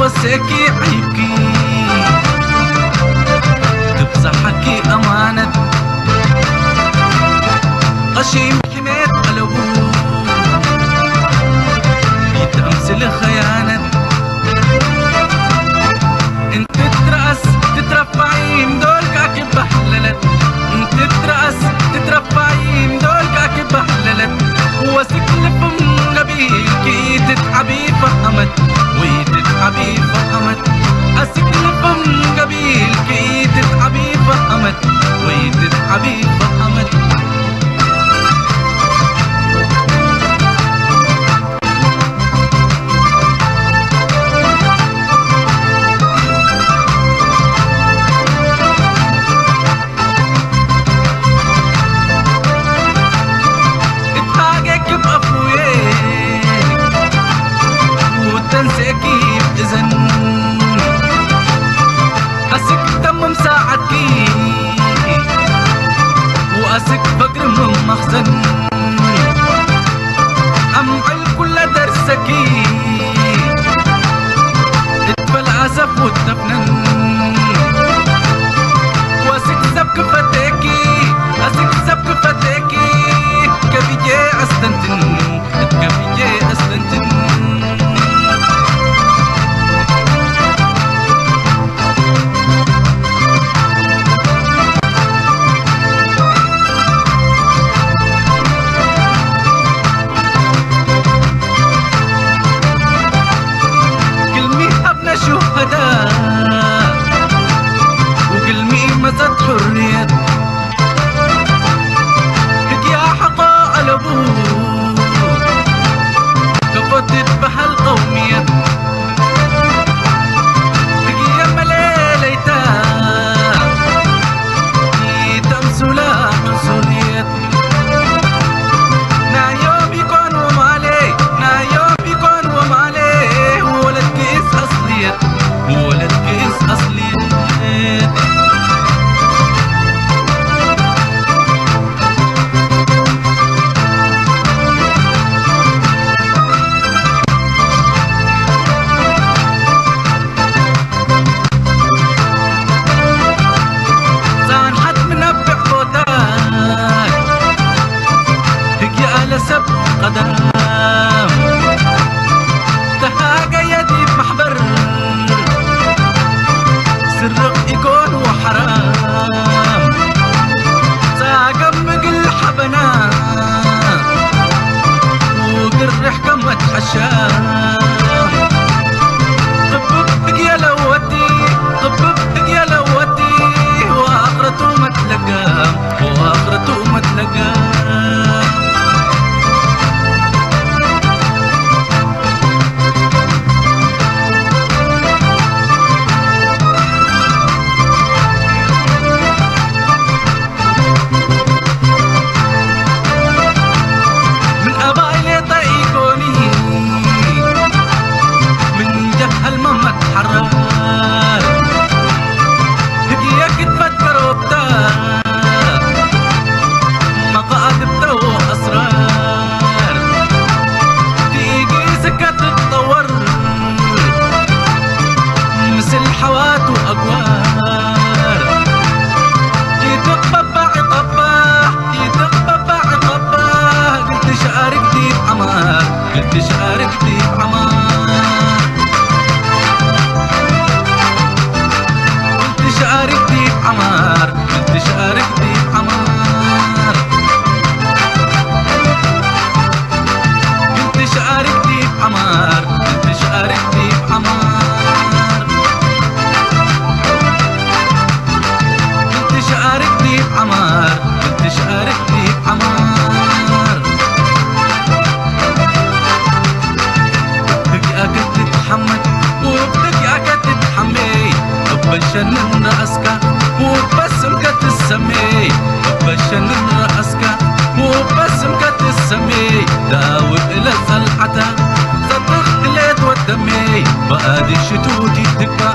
توسكي عيبكي تبصحكي أمانة قشيم حميت قلبو يتأمسل خيانة انت تترفعين دول كاكب بحللت انت تترفعين دول كاكب بحللت وسكلف من قبيلكي تتعبي فهمت ويتتعبي فهمت أسكلف من قبيلكي تتعبي فهمت ويتتعبي فهمت واسك فقر من مخزن أمعل كل درسكي اتفلاسف والتفنن واسك سبك فتاكي اسك سبك فتاكي كفي جاي استنتن كفي جاي استنتن وقلمي مزد حرية هك يا حقا قلبو كفتت بهالقومية هك يا مليليتا تمسولا منسولية نا يوم يكون ومالي نا يوم يكون ومالي ولد كيس أصلية ولد كيس أصلية زان حد منبع فوتاك هكي على سب قدم تهاجى يدي بمحبر سرق يكون وحرام ساقم مقل حبنا وقرح كم تحشام طببتك يا لوتي طببتك يا لوتي واخرته ما تلقى واخرته ما تلقى قلت شاركتي بعمار قلت شاركتي بعمار قلت شاركتي بعمار قلت شاركتي بعمار قلت شاركتي بعمار قلت شاركتي بعمار قلت شاركتي بعمار بشنن رأسك وبسمك تسمي بشنن رأسك وبسمك تسمي داود إلى زلحتك صدق ليت ودمي بقادي شتوتي تكبر